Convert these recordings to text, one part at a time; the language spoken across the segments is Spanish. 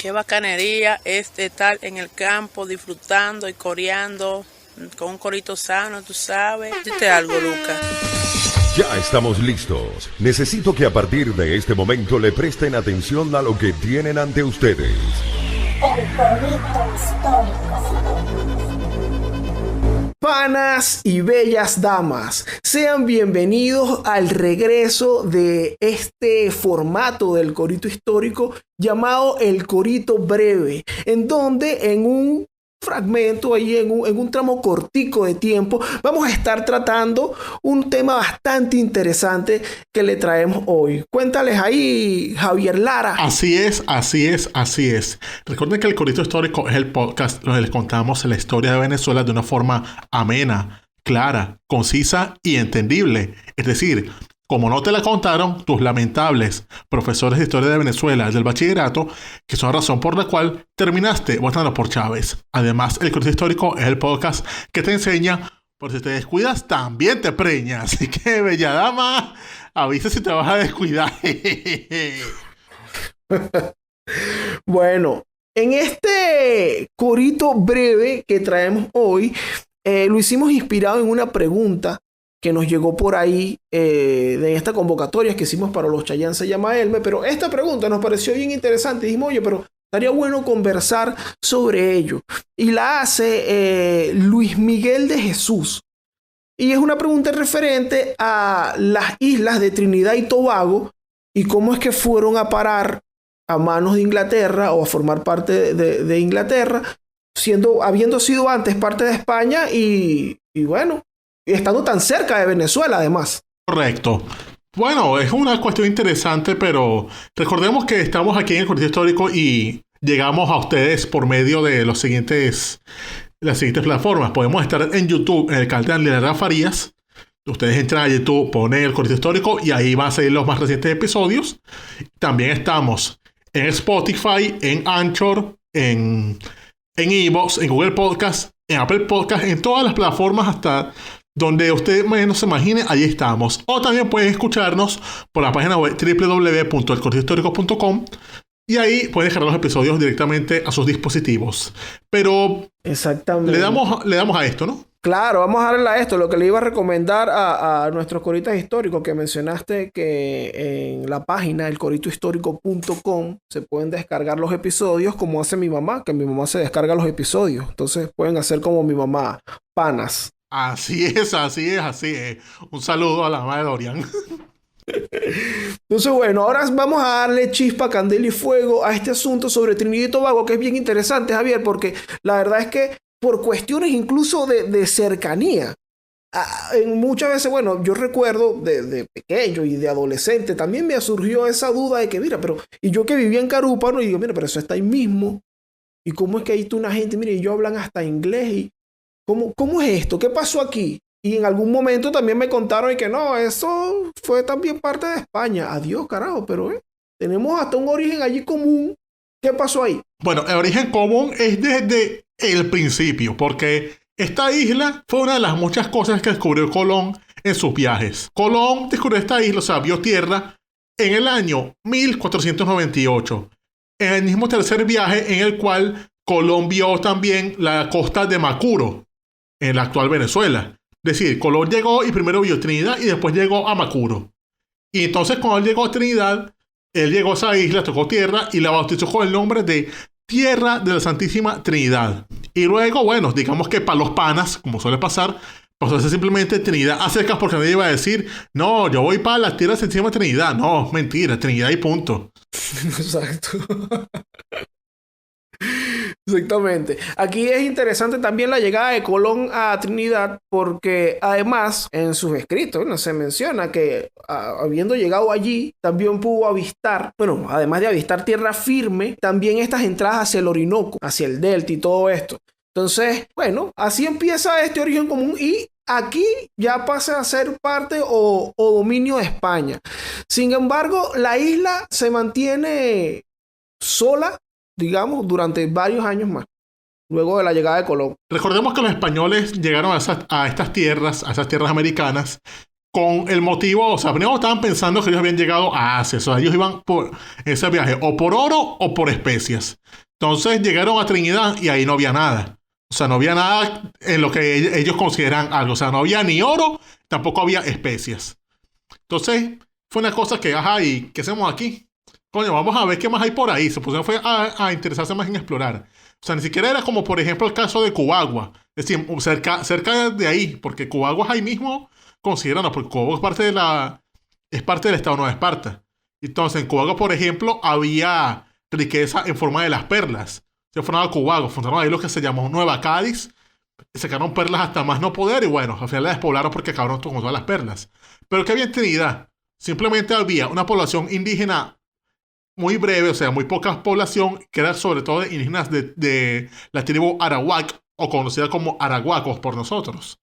Qué bacanería es estar en el campo disfrutando y coreando con un corito sano, tú sabes. Dite algo, Lucas. Ya estamos listos. Necesito que a partir de este momento le presten atención a lo que tienen ante ustedes. El corito histórico. Panas y bellas damas, sean bienvenidos al regreso de este formato del corito histórico llamado el corito breve, en donde en un fragmento, ahí en un tramo cortico de tiempo, vamos a estar tratando un tema bastante interesante que le traemos hoy. Cuéntales ahí, Javier Lara. Así es. Recuerden que el Corito Histórico es el podcast donde les contamos la historia de Venezuela de una forma amena, clara, concisa y entendible. Es decir, como no te la contaron tus lamentables profesores de historia de Venezuela del bachillerato, que son la razón por la cual terminaste votando por Chávez. Además, el Corito Histórico es el podcast que te enseña, por si te descuidas, también te preñas. Así que, bella dama, avisa si te vas a descuidar. Bueno, en este corito breve que traemos hoy, lo hicimos inspirado en una pregunta que nos llegó por ahí de esta convocatoria que hicimos para los Chayanne se llama Elme, pero esta pregunta nos pareció bien interesante. Dijimos, oye, pero estaría bueno conversar sobre ello. Y la hace Luis Miguel de Jesús. Y es una pregunta referente a las islas de Trinidad y Tobago y cómo es que fueron a parar a manos de Inglaterra o a formar parte de Inglaterra, habiendo sido antes parte de España y bueno, estando tan cerca de Venezuela además. Correcto. Bueno, es una cuestión interesante, pero recordemos que estamos aquí en el Corito Histórico y llegamos a ustedes por medio de las siguientes plataformas. Podemos estar en YouTube, en el canal de Andrea Farías. Ustedes entran a YouTube, ponen el Corito Histórico y ahí van a salir los más recientes episodios. También estamos en Spotify, en Anchor, en iVoox, en Google Podcast, en Apple Podcast, en todas las plataformas hasta donde usted menos se imagine, allí estamos. O también pueden escucharnos por la página web www.elcoritohistórico.com y ahí pueden dejar los episodios directamente a sus dispositivos. Pero exactamente, le damos a esto, ¿no? Claro, vamos a darle a esto. Lo que le iba a recomendar a nuestros coritas históricos que mencionaste, que en la página elcoritohistórico.com se pueden descargar los episodios como hace mi mamá, que mi mamá se descarga los episodios. Entonces pueden hacer como mi mamá, panas. Así es. Un saludo a la mamá de Dorian. Entonces, bueno, ahora vamos a darle chispa, candela y fuego a este asunto sobre Trinidad y Tobago, que es bien interesante, Javier, porque la verdad es que por cuestiones incluso de cercanía, muchas veces, bueno, yo recuerdo de pequeño y de adolescente, también me surgió esa duda de que, mira, pero, y yo que vivía en Carúpano, y digo, mira, pero eso está ahí mismo, y cómo es que hay una gente, mira, y ellos hablan hasta inglés, y ¿cómo es esto? ¿Qué pasó aquí? Y en algún momento también me contaron y que no, eso fue también parte de España. Adiós, carajo, pero tenemos hasta un origen allí común. ¿Qué pasó ahí? Bueno, el origen común es desde el principio, porque esta isla fue una de las muchas cosas que descubrió Colón en sus viajes. Colón descubrió esta isla, o sea, vio tierra en el año 1498, en el mismo tercer viaje en el cual Colón vio también la costa de Macuro, en la actual Venezuela. Es decir, Colón llegó y primero vio Trinidad y después llegó a Macuro. Y entonces cuando él llegó a Trinidad, él llegó a esa isla, tocó tierra y la bautizó con el nombre de Tierra de la Santísima Trinidad. Y luego, bueno, digamos que para los panas, como suele pasar, pues hace simplemente Trinidad a secas porque nadie iba a decir, no, yo voy para la Tierra de la Santísima Trinidad. No, mentira, Trinidad y punto. Exacto. Exactamente. Aquí es interesante también la llegada de Colón a Trinidad porque además en sus escritos no se menciona que habiendo llegado allí también pudo avistar, bueno, además de avistar tierra firme, también estas entradas hacia el Orinoco, hacia el Delta y todo esto. Entonces, bueno, así empieza este origen común y aquí ya pasa a ser parte o dominio de España. Sin embargo, la isla se mantiene sola, digamos, durante varios años más, luego de la llegada de Colón. Recordemos que los españoles llegaron a esas tierras americanas, con el motivo, o sea, primero estaban pensando que ellos habían llegado a Asia, o sea, ellos iban por ese viaje o por oro o por especias. Entonces llegaron a Trinidad y ahí no había nada. O sea, no había nada en lo que ellos consideran algo. O sea, no había ni oro, tampoco había especias. Entonces, fue una cosa que, ajá, ¿y qué hacemos aquí? Coño, vamos a ver qué más hay por ahí. Se pusieron fue a interesarse más en explorar. O sea, ni siquiera era como, por ejemplo, el caso de Cubagua. Es decir, cerca de ahí, porque Cubagua es ahí mismo, considerando, porque Cubagua es parte del Estado Nueva Esparta. Entonces, en Cubagua, por ejemplo, había riqueza en forma de las perlas. Se fueron a Cubagua, fundaron ahí lo que se llamó Nueva Cádiz, sacaron perlas hasta más no poder y bueno, al final la despoblaron porque acabaron con todas las perlas. Pero ¿qué había en Trinidad? Simplemente había una población indígena muy breve, o sea, muy poca población, que era sobre todo de indígenas de la tribu Arawak, o conocida como arahuacos por nosotros.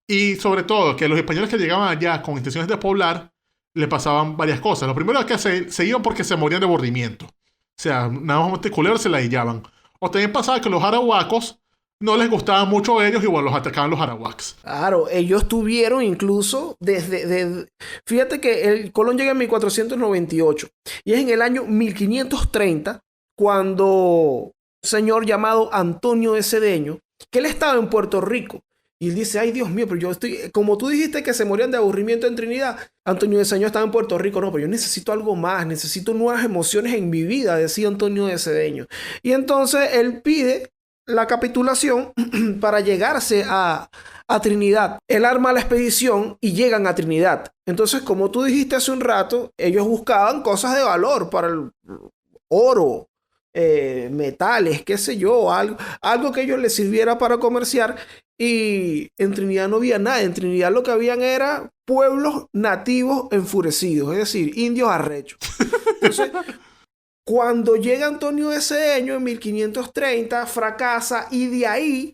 Y sobre todo, que los españoles que llegaban allá con intenciones de poblar, le pasaban varias cosas. Lo primero es que se iban porque se morían de aburrimiento. O sea, nada más culebras se la hillaban. O también pasaba que los arahuacos no les gustaban mucho a ellos y bueno, los atacaban los arawaks. Claro, ellos tuvieron incluso fíjate que el Colón llega en 1498 y es en el año 1530 cuando un señor llamado Antonio de Cedeño, que él estaba en Puerto Rico, y él dice, ay Dios mío, pero yo estoy, como tú dijiste que se morían de aburrimiento en Trinidad, Antonio de Cedeño estaba en Puerto Rico, no, pero yo necesito algo más, necesito nuevas emociones en mi vida, decía Antonio de Cedeño. Y entonces él pide la capitulación para llegarse a Trinidad. Él arma la expedición y llegan a Trinidad. Entonces, como tú dijiste hace un rato, ellos buscaban cosas de valor para el oro, metales, qué sé yo, algo que a ellos les sirviera para comerciar. Y en Trinidad no había nada. En Trinidad lo que habían era pueblos nativos enfurecidos, es decir, indios arrechos. Entonces, cuando llega Antonio de Cedeño en 1530, fracasa y de ahí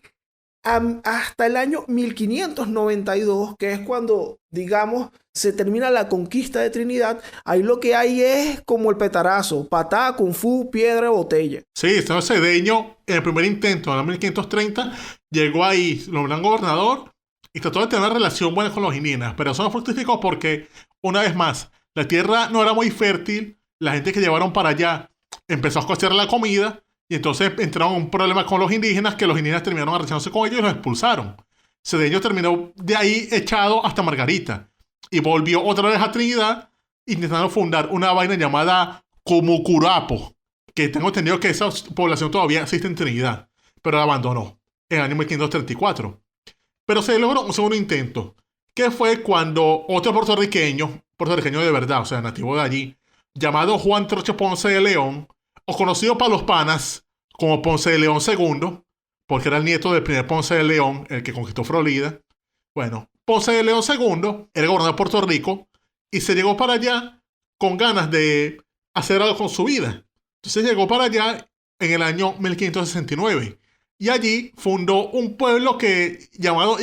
hasta el año 1592, que es cuando, digamos, se termina la conquista de Trinidad, ahí lo que hay es como el petarazo, patada, kung fu, piedra, botella. Sí, entonces Cedeño, en el primer intento, en el 1530, llegó ahí, lo nombraron gobernador y trató de tener una relación buena con los indígenas, pero eso no fructificó porque, una vez más, la tierra no era muy fértil, la gente que llevaron para allá empezó a cocer la comida y entonces entraron en un problema con los indígenas que los indígenas terminaron arrechándose con ellos y los expulsaron. Cedeño terminó de ahí echado hasta Margarita y volvió otra vez a Trinidad intentando fundar una vaina llamada Cumucurapo, que tengo entendido que esa población todavía existe en Trinidad, pero la abandonó en el año 1534. Pero se logró un segundo intento, que fue cuando otro puertorriqueño de verdad, o sea, nativo de allí, llamado Juan Troche Ponce de León, o conocido para los panas como Ponce de León II, porque era el nieto del primer Ponce de León, el que conquistó Florida. Bueno, Ponce de León II era gobernador de Puerto Rico y se llegó para allá con ganas de hacer algo con su vida. Entonces llegó para allá en el año 1569 y allí fundó un pueblo llamado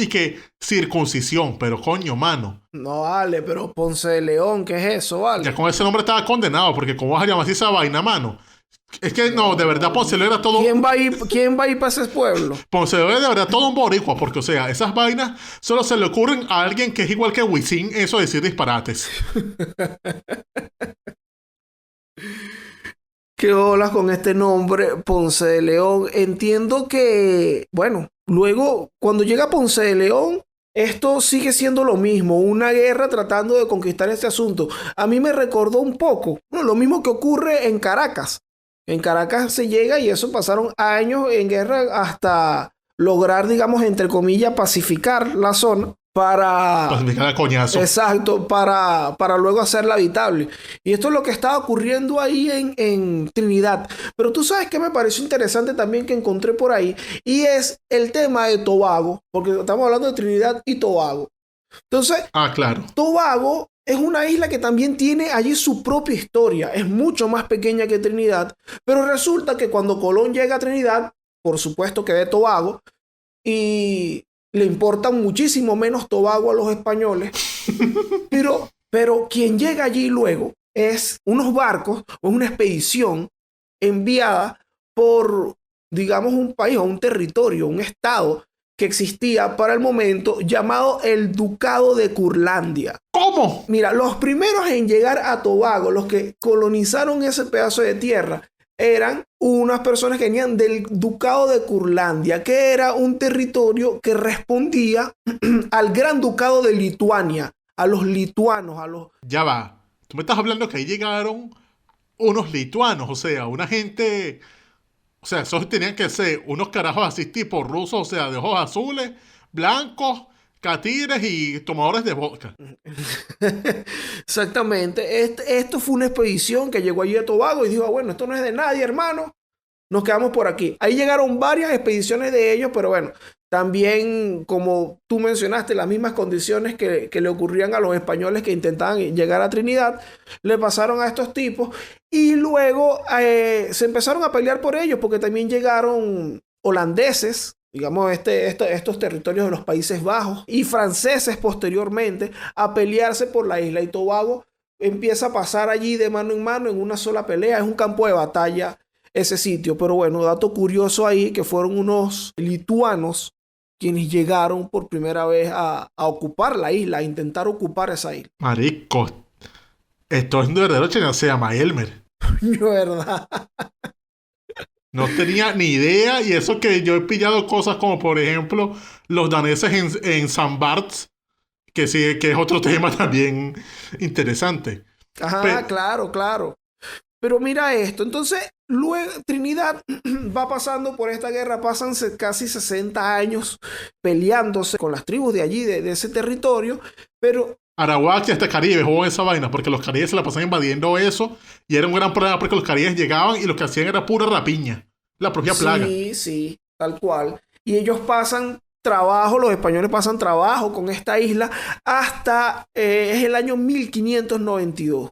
Circuncisión, pero coño, mano. No vale, pero Ponce de León, ¿qué es eso, vale? Ya con ese nombre estaba condenado, porque ¿cómo vas a llamar así esa vaina, mano? Es que no, de verdad Ponce de León era todo... ¿Quién va a ir para ese pueblo? Ponce de León es de verdad todo un boricua, porque o sea, esas vainas solo se le ocurren a alguien que es igual que Wisin, eso de decir disparates. ¿Qué olas con este nombre, Ponce de León? Entiendo que, bueno, luego, cuando llega Ponce de León, esto sigue siendo lo mismo, una guerra tratando de conquistar este asunto. A mí me recordó un poco, bueno, lo mismo que ocurre en Caracas. En Caracas se llega y eso pasaron años en guerra hasta lograr, digamos, entre comillas, pacificar la zona. Pacificar a coñazo. Exacto, para luego hacerla habitable. Y esto es lo que estaba ocurriendo ahí en Trinidad. Pero tú sabes que me pareció interesante también que encontré por ahí. Y es el tema de Tobago. Porque estamos hablando de Trinidad y Tobago. Entonces, claro. Tobago es una isla que también tiene allí su propia historia. Es mucho más pequeña que Trinidad. Pero resulta que cuando Colón llega a Trinidad, por supuesto que ve Tobago. Y le importa muchísimo menos Tobago a los españoles. Pero quien llega allí luego es unos barcos o una expedición enviada por, digamos, un país o un territorio, un estado que existía para el momento llamado el Ducado de Curlandia. ¿Cómo? Mira, los primeros en llegar a Tobago, los que colonizaron ese pedazo de tierra, eran unas personas que venían del Ducado de Curlandia, que era un territorio que respondía al Gran Ducado de Lituania, a los lituanos, a los... Ya va. Tú me estás hablando que ahí llegaron unos lituanos, o sea, una gente... O sea, esos tenían que ser unos carajos así tipo rusos, o sea, de ojos azules, blancos, catires y tomadores de vodka. Exactamente. Esto fue una expedición que llegó allí a Tobago y dijo, bueno, esto no es de nadie, hermano. Nos quedamos por aquí. Ahí llegaron varias expediciones de ellos, pero bueno, también, como tú mencionaste, las mismas condiciones que le ocurrían a los españoles que intentaban llegar a Trinidad, le pasaron a estos tipos y luego se empezaron a pelear por ellos porque también llegaron holandeses, digamos, estos territorios de los Países Bajos y franceses posteriormente a pelearse por la isla, y Tobago empieza a pasar allí de mano en una sola pelea. Es un campo de batalla ese sitio, pero bueno, dato curioso ahí que fueron unos lituanos quienes llegaron por primera vez a ocupar la isla, a intentar ocupar esa isla. Marico, esto es un verdadero chino, se llama Elmer. ¿Verdad? No tenía ni idea, y eso que yo he pillado cosas como, por ejemplo, los daneses en San Barts, que sí, que es otro tema también interesante. Ajá, claro. Pero mira esto, entonces luego Trinidad va pasando por esta guerra, pasan casi 60 años peleándose con las tribus de allí, de ese territorio, pero... Arawak y hasta Caribe jugó esa vaina, porque los caribes se la pasaban invadiendo eso, y era un gran problema porque los caribes llegaban y lo que hacían era pura rapiña, la propia plaga. Sí, tal cual. Y ellos pasan trabajo, los españoles pasan trabajo con esta isla hasta es el año 1592.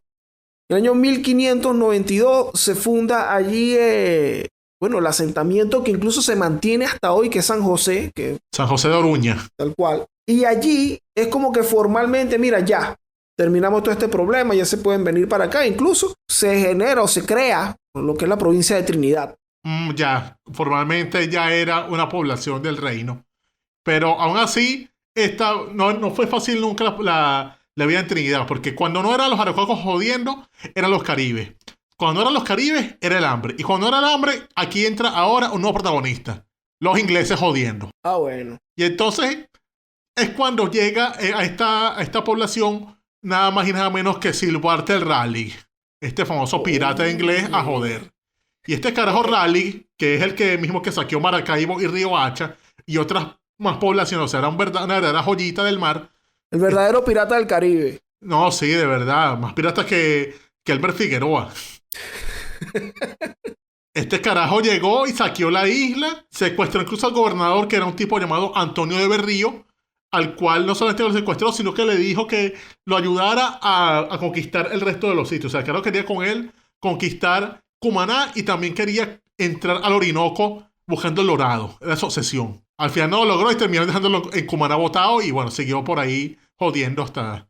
En el año 1592 se funda allí, el asentamiento que incluso se mantiene hasta hoy, que es San José, San José de Oruña. Tal cual. Y allí es como que formalmente, mira, ya terminamos todo este problema, ya se pueden venir para acá. Incluso se genera o se crea lo que es la provincia de Trinidad. Ya, formalmente ya era una población del reino. Pero aún así, no fue fácil nunca la vida en Trinidad, porque cuando no eran los araucacos jodiendo, eran los caribes. Cuando no eran los caribes, era el hambre. Y cuando era el hambre, aquí entra ahora un nuevo protagonista. Los ingleses jodiendo. Ah, bueno. Y entonces es cuando llega a esta población nada más y nada menos que Sir Walter Raleigh, este famoso pirata inglés a joder. Y este carajo Raleigh, que es el que mismo que saqueó Maracaibo y Río Hacha y otras más poblaciones, o sea, era una verdadera joyita del mar. El verdadero pirata del Caribe. No, sí, de verdad. Más pirata que Albert Figueroa. Este carajo llegó y saqueó la isla, secuestró incluso al gobernador, que era un tipo llamado Antonio de Berrío, al cual no solamente lo secuestró, sino que le dijo que lo ayudara a conquistar el resto de los sitios. O sea, que no quería con él conquistar Cumaná y también quería entrar al Orinoco buscando el dorado. Era su obsesión. Al final no lo logró y terminó dejándolo en Cumaná botado y bueno, siguió por ahí jodiendo hasta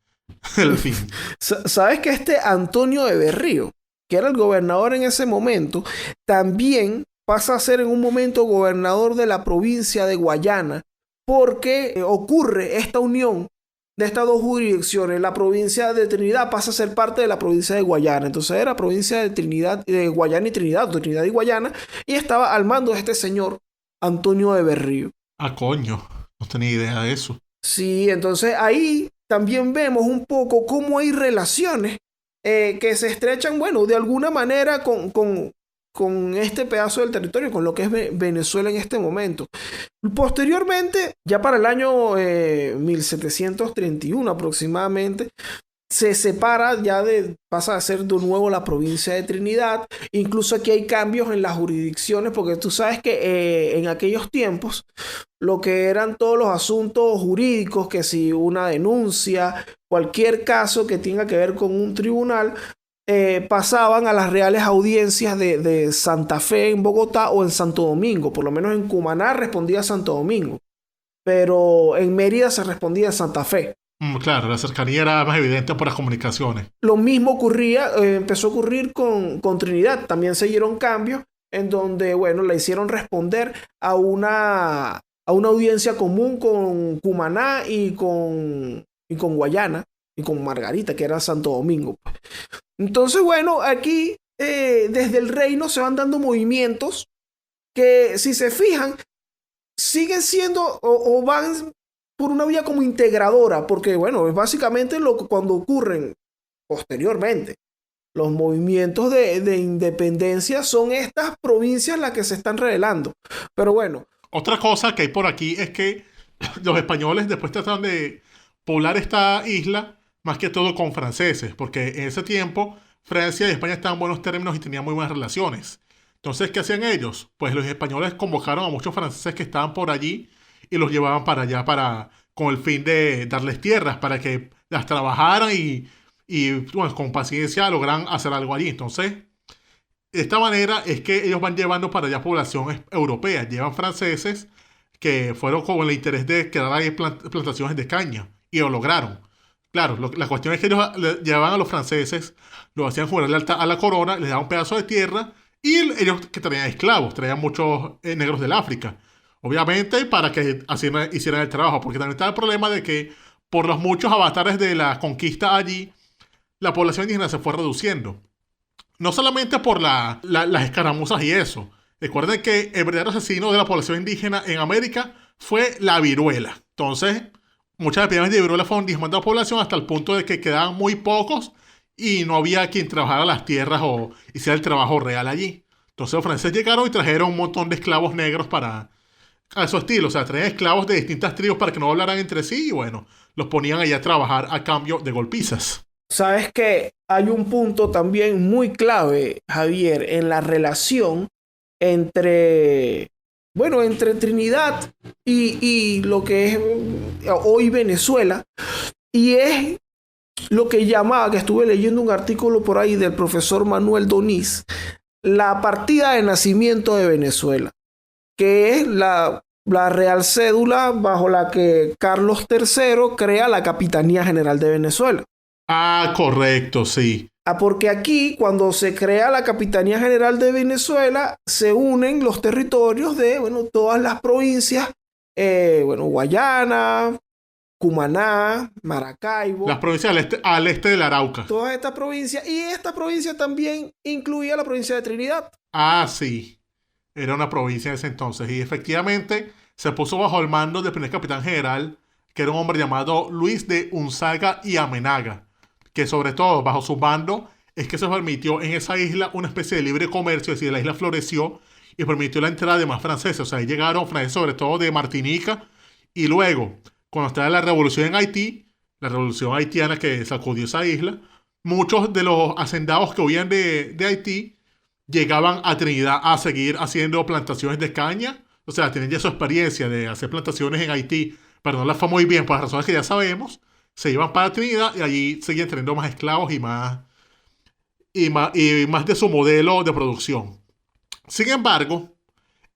el fin. ¿Sabes que este Antonio de Berrío, que era el gobernador en ese momento, también pasa a ser en un momento gobernador de la provincia de Guayana, porque ocurre esta unión de estas dos jurisdicciones? La provincia de Trinidad pasa a ser parte de la provincia de Guayana. Entonces era provincia de Trinidad, de Guayana y Trinidad, de Trinidad y Guayana, y estaba al mando de este señor Antonio de Berrío. Ah, coño, no tenía idea de eso. Sí, entonces ahí también vemos un poco cómo hay relaciones que se estrechan, bueno, de alguna manera con este pedazo del territorio, con lo que es Venezuela en este momento. Posteriormente, ya para el año 1731 aproximadamente, se separa, pasa a ser de nuevo la provincia de Trinidad. Incluso aquí hay cambios en las jurisdicciones, porque tú sabes que en aquellos tiempos lo que eran todos los asuntos jurídicos, que si una denuncia, cualquier caso que tenga que ver con un tribunal, pasaban a las reales audiencias de Santa Fe en Bogotá o en Santo Domingo. Por lo menos en Cumaná respondía Santo Domingo, pero en Mérida se respondía en Santa Fe. Claro, la cercanía era más evidente por las comunicaciones. Lo mismo empezó a ocurrir con Trinidad. También se dieron cambios en donde, bueno, le hicieron responder a a una audiencia común con Cumaná y con Guayana y con Margarita, que era Santo Domingo. Entonces, bueno, aquí desde el reino se van dando movimientos que, si se fijan, siguen siendo o van por una vía como integradora, porque, bueno, es básicamente cuando ocurren posteriormente los movimientos de independencia, son estas provincias las que se están revelando. Pero bueno. Otra cosa que hay por aquí es que los españoles después trataron de poblar esta isla más que todo con franceses, porque en ese tiempo Francia y España estaban en buenos términos y tenían muy buenas relaciones. Entonces, ¿qué hacían ellos? Pues los españoles convocaron a muchos franceses que estaban por allí y los llevaban para allá con el fin de darles tierras para que las trabajaran y bueno, con paciencia logran hacer algo allí. Entonces, de esta manera es que ellos van llevando para allá población europea. Llevan franceses que fueron con el interés de crear ahí plantaciones de caña y lo lograron. Claro, la cuestión es que ellos llevaban a los franceses, los hacían jurar lealtad a la corona, les daban un pedazo de tierra y ellos que traían esclavos, traían muchos negros del África. Obviamente para que así hicieran el trabajo, porque también estaba el problema de que por los muchos avatares de la conquista allí, la población indígena se fue reduciendo. No solamente por las escaramuzas y eso. Recuerden que el verdadero asesino de la población indígena en América fue la viruela. Entonces, muchas epidemias de viruela fueron diezmando a la población hasta el punto de que quedaban muy pocos y no había quien trabajara las tierras o hiciera el trabajo real allí. Entonces los franceses llegaron y trajeron un montón de esclavos negros a su estilo. O sea, traían esclavos de distintas tribus para que no hablaran entre sí y bueno, los ponían allá a trabajar a cambio de golpizas. Sabes que hay un punto también muy clave, Javier, en la relación entre Trinidad y lo que es hoy Venezuela, y es lo que llamaba, que estuve leyendo un artículo por ahí del profesor Manuel Doniz, la partida de nacimiento de Venezuela, que es la real cédula bajo la que Carlos III crea la Capitanía General de Venezuela. Ah, correcto, sí. Porque aquí, cuando se crea la Capitanía General de Venezuela, se unen los territorios de, bueno, todas las provincias, Guayana, Cumaná, Maracaibo. Las provincias al este del Arauca. Todas estas provincias. Y esta provincia también incluía la provincia de Trinidad. Ah, sí. Era una provincia en ese entonces. Y efectivamente se puso bajo el mando del primer capitán general, que era un hombre llamado Luis de Unzaga y Amenaga, que sobre todo bajo su mando es que se permitió en esa isla una especie de libre comercio, es decir, la isla floreció y permitió la entrada de más franceses. O sea, ahí llegaron franceses sobre todo de Martinica y luego, cuando estaba la revolución en Haití, la revolución haitiana que sacudió esa isla, muchos de los hacendados que huían de Haití llegaban a Trinidad a seguir haciendo plantaciones de caña. O sea, tenían ya su experiencia de hacer plantaciones en Haití, pero no las fue muy bien por las razones que ya sabemos. Se iban para Trinidad y allí seguían teniendo más esclavos y más de su modelo de producción. Sin embargo,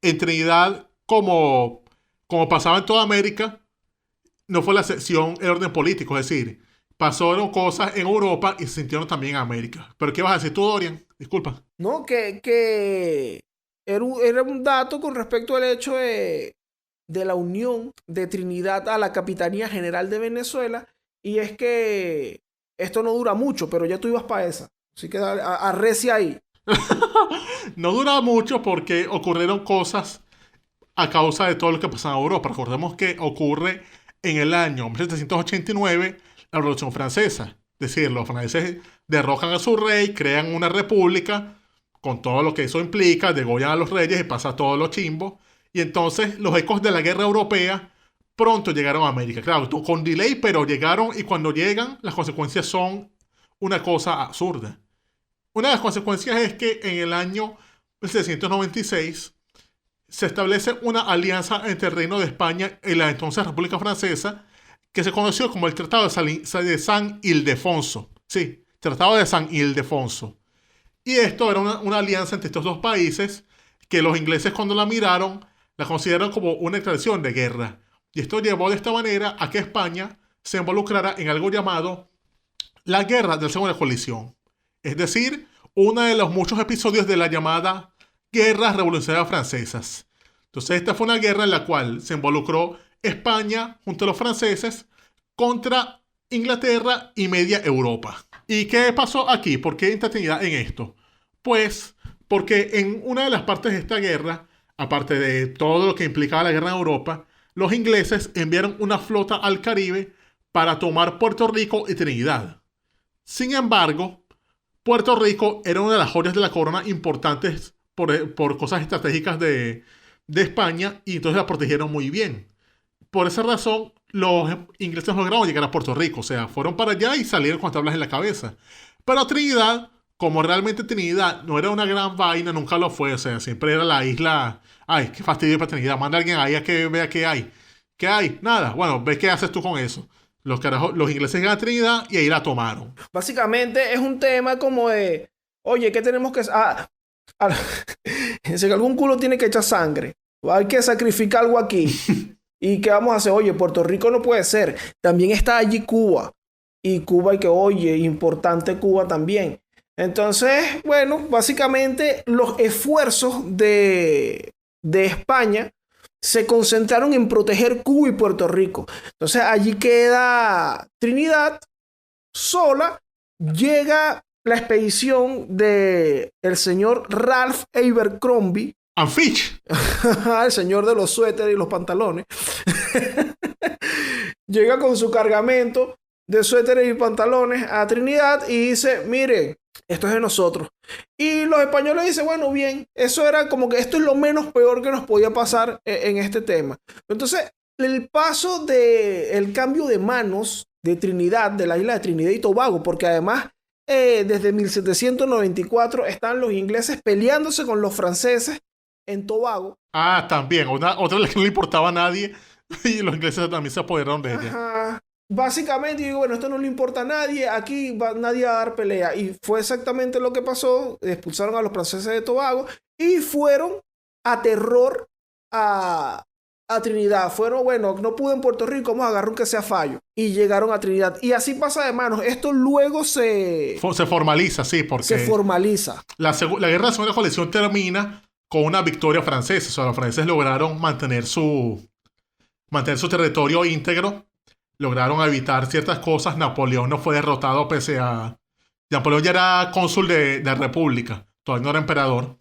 en Trinidad, como pasaba en toda América, no fue la excepción el orden político. Es decir, pasaron cosas en Europa y se sintieron también en América. ¿Pero qué vas a decir tú, Dorian? Disculpa. No, que era un dato con respecto al hecho de la unión de Trinidad a la Capitanía General de Venezuela. Y es que esto no dura mucho, pero ya tú ibas para esa. Así que arrecia ahí. No dura mucho porque ocurrieron cosas a causa de todo lo que pasaba en Europa. Recordemos que ocurre en el año 1789 la Revolución Francesa. Es decir, los franceses derrocan a su rey, crean una república con todo lo que eso implica, degollan a los reyes y pasa todo lo chimbo. Y entonces los ecos de la guerra europea pronto llegaron a América. Claro, con delay, pero llegaron y cuando llegan las consecuencias son una cosa absurda. Una de las consecuencias es que en el año 1796 se establece una alianza entre el Reino de España y la entonces República Francesa que se conoció como el Tratado de San Ildefonso. Sí, Tratado de San Ildefonso. Y esto era una alianza entre estos dos países que los ingleses cuando la miraron la consideraron como una declaración de guerra. Y esto llevó de esta manera a que España se involucrara en algo llamado la Guerra de la Segunda Coalición. Es decir, uno de los muchos episodios de la llamada Guerras Revolucionarias Francesas, Entonces esta fue una guerra en la cual se involucró España junto a los franceses contra Inglaterra y media Europa. ¿Y qué pasó aquí? ¿Por qué entra Trinidad en esto? Pues porque en una de las partes de esta guerra, aparte de todo lo que implicaba la guerra en Europa, los ingleses enviaron una flota al Caribe para tomar Puerto Rico y Trinidad. Sin embargo, Puerto Rico era una de las joyas de la corona importantes por cosas estratégicas de España, y entonces la protegieron muy bien. Por esa razón, los ingleses lograron llegar a Puerto Rico. O sea, fueron para allá y salieron con tablas en la cabeza. Pero Trinidad, como realmente Trinidad no era una gran vaina, nunca lo fue. O sea, siempre era la isla. Ay, qué fastidio para Trinidad. Manda a alguien ahí a que vea qué hay. ¿Qué hay? Nada. Bueno, ve qué haces tú con eso. Los ingleses llegan a Trinidad y ahí la tomaron. Básicamente es un tema como de, oye, ¿qué tenemos que hacer? Si algún culo tiene que echar sangre, hay que sacrificar algo aquí. ¿Y qué vamos a hacer? Oye, Puerto Rico no puede ser. También está allí Cuba. Y Cuba, y que, oye, importante Cuba también. Entonces, bueno, básicamente los esfuerzos de España se concentraron en proteger Cuba y Puerto Rico. Entonces allí queda Trinidad sola. Llega la expedición de el señor Ralph Abercrombie. And Fitch. El señor de los suéteres y los pantalones. Llega con su cargamento de suéteres y pantalones a Trinidad y dice, mire, esto es de nosotros. Y los españoles dicen, bueno, bien, eso era como que esto es lo menos peor que nos podía pasar en este tema. Entonces, el paso el cambio de manos de Trinidad, de la isla de Trinidad y Tobago, porque además desde 1794 están los ingleses peleándose con los franceses en Tobago. Ah, también, otra de las que no le importaba a nadie y los ingleses también se apoderaron de ella. Ajá. Básicamente, digo, bueno, esto no le importa a nadie, aquí va nadie a dar pelea. Y fue exactamente lo que pasó. Expulsaron a los franceses de Tobago y fueron a terror a Trinidad. Fueron, bueno, no pudo en Puerto Rico, vamos a agarrar un que sea fallo. Y llegaron a Trinidad. Y así pasa de manos. Esto luego se formaliza, sí, porque se formaliza. La guerra de la Segunda Coalición termina con una victoria francesa. O sea, los franceses lograron mantener su territorio íntegro. Lograron evitar ciertas cosas. Napoleón no fue derrotado pese a... Napoleón ya era cónsul de la República. Todavía no era emperador.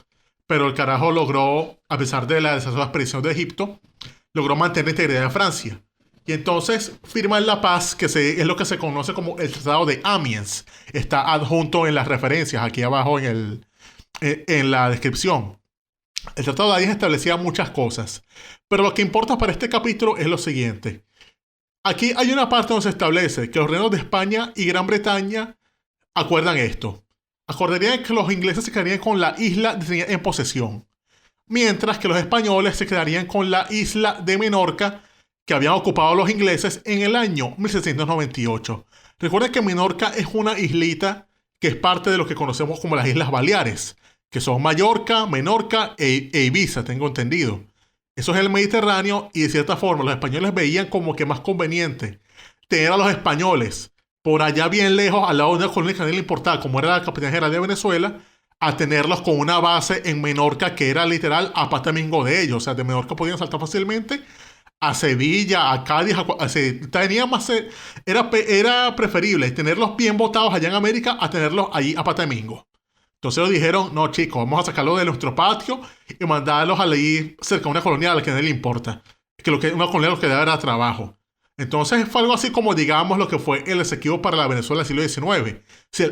Pero el carajo logró, a pesar de la desastrosa expedición de Egipto, logró mantener la integridad de Francia. Y entonces firman la paz, que es lo que se conoce como el Tratado de Amiens. Está adjunto en las referencias, aquí abajo en la descripción. El Tratado de Amiens establecía muchas cosas. Pero lo que importa para este capítulo es lo siguiente. Aquí hay una parte donde se establece que los reinos de España y Gran Bretaña acuerdan esto. Acordarían que los ingleses se quedarían con la isla de Trinidad en posesión, mientras que los españoles se quedarían con la isla de Menorca que habían ocupado los ingleses en el año 1698. Recuerden que Menorca es una islita que es parte de lo que conocemos como las Islas Baleares, que son Mallorca, Menorca e Ibiza, tengo entendido. Eso es el Mediterráneo, y de cierta forma los españoles veían como que más conveniente tener a los españoles por allá bien lejos, al lado de una colonia que nadie le importaba, como era la Capitanía General de Venezuela, a tenerlos con una base en Menorca que era literal a patamingo de ellos. O sea, de Menorca podían saltar fácilmente a Sevilla, a Cádiz, era preferible tenerlos bien botados allá en América a tenerlos allí a patamingo. Entonces dijeron, no chicos, vamos a sacarlos de nuestro patio y mandarlos a leer cerca de una colonia a la que nadie le importa. Una colonia lo que debe dar trabajo. Entonces fue algo así como, digamos, lo que fue el Esequibo para la Venezuela del siglo XIX.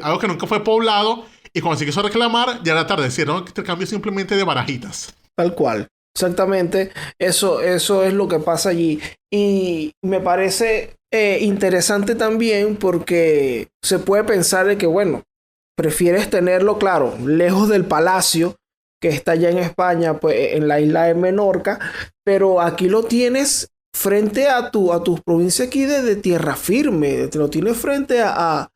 Algo que nunca fue poblado, y cuando se quiso reclamar, ya era tarde. Era un intercambio simplemente de barajitas. Tal cual. Exactamente. Eso es lo que pasa allí. Y me parece interesante también porque se puede pensar de que, bueno, prefieres tenerlo, claro, lejos del palacio que está allá en España, pues en la isla de Menorca, pero aquí lo tienes frente a tus provincias aquí de tierra firme, te lo tienes frente a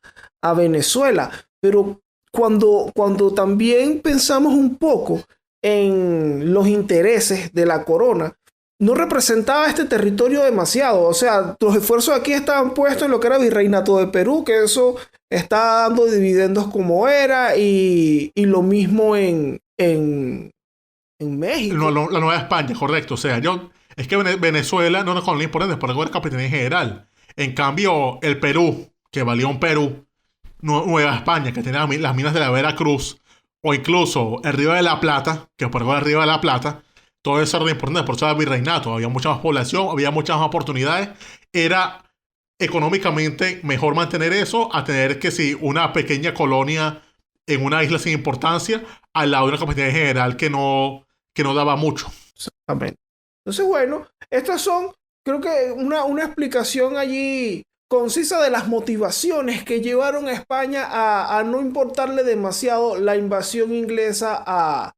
Venezuela. Pero cuando también pensamos un poco en los intereses de la corona, no representaba este territorio demasiado. O sea, los esfuerzos aquí estaban puestos en lo que era Virreinato de Perú, que eso está dando dividendos como era, y lo mismo en En México. La Nueva España, correcto. O sea, es que Venezuela no es una colonia importante, por algo era capitanía general. En cambio, el Perú, que valía un Perú, Nueva España, que tenía las minas de la Veracruz, o incluso el Río de la Plata, que por algo era el Río de la Plata, todo eso era importante, por eso era virreinato. Había mucha más población, había muchas más oportunidades. Era económicamente mejor mantener eso a tener que si una pequeña colonia en una isla sin importancia al lado de una capitanía general que no daba mucho. Exactamente. Entonces, bueno, estas son, creo que una explicación allí concisa de las motivaciones que llevaron a España a no importarle demasiado la invasión inglesa a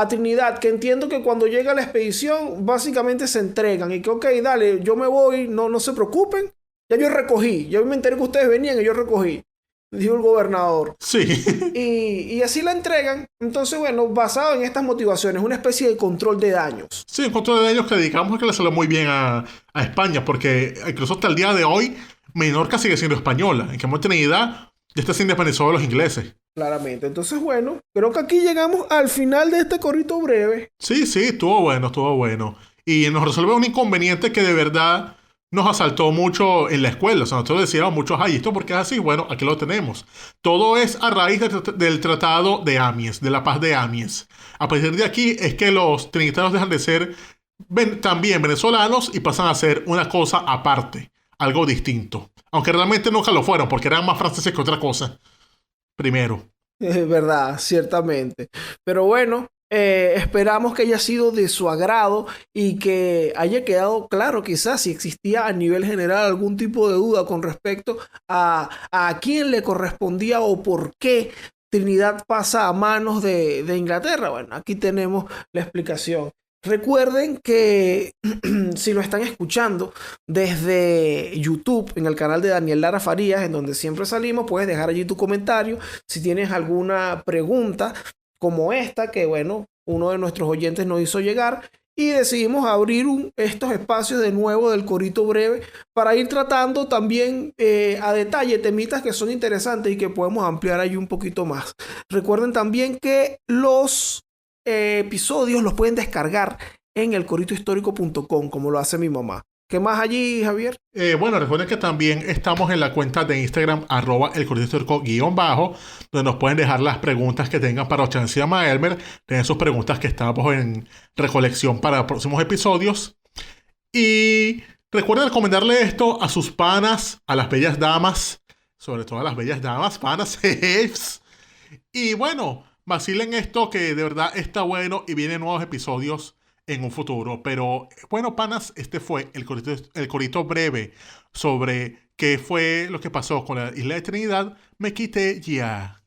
Trinidad, que entiendo que cuando llega la expedición básicamente se entregan y que ok, dale, yo me voy, no se preocupen, ya yo recogí, yo me enteré que ustedes venían y yo recogí, dijo el gobernador. Sí. Y así la entregan. Entonces, bueno, basado en estas motivaciones, una especie de control de daños. Sí, un control de daños que digamos que le salió muy bien a España, porque incluso hasta el día de hoy Menorca sigue siendo española. En cambio, Trinidad ya está se independizó de los ingleses. Claramente. Entonces, bueno, creo que aquí llegamos al final de este corrito breve. Sí, estuvo bueno, estuvo bueno. Y nos resuelve un inconveniente que de verdad nos asaltó mucho en la escuela. O sea, nosotros decíamos muchos, ay, ¿esto por qué es así? Bueno, aquí lo tenemos. Todo es a raíz del Tratado de Amiens, de la Paz de Amiens. A partir de aquí es que los trinitarios dejan de ser también venezolanos y pasan a ser una cosa aparte, algo distinto. Aunque realmente nunca lo fueron, porque eran más franceses que otra cosa. Primero. Es verdad, ciertamente. Pero bueno, esperamos que haya sido de su agrado y que haya quedado claro quizás si existía a nivel general algún tipo de duda con respecto a quién le correspondía o por qué Trinidad pasa a manos de Inglaterra. Bueno, aquí tenemos la explicación. Recuerden que si lo están escuchando desde YouTube, en el canal de Daniel Lara Farías, en donde siempre salimos, puedes dejar allí tu comentario. Si tienes alguna pregunta como esta, que bueno, uno de nuestros oyentes nos hizo llegar, y decidimos abrir estos espacios de nuevo del corito breve para ir tratando también a detalle temitas que son interesantes y que podemos ampliar allí un poquito más. Recuerden también que los episodios los pueden descargar en elcoritohistórico.com, como lo hace mi mamá. ¿Qué más allí, Javier? Bueno, recuerden que también estamos en la cuenta de Instagram @elcoritohistórico_, donde nos pueden dejar las preguntas que tengan para Ochancia Elmer. Tienen sus preguntas que estamos en recolección para próximos episodios. Y recuerden recomendarle esto a sus panas, a las bellas damas, sobre todo a las bellas damas, panas. Y bueno, vacilen esto que de verdad está bueno y vienen nuevos episodios en un futuro. Pero bueno, panas, este fue el corito breve sobre qué fue lo que pasó con la isla de Trinidad. Me quité ya.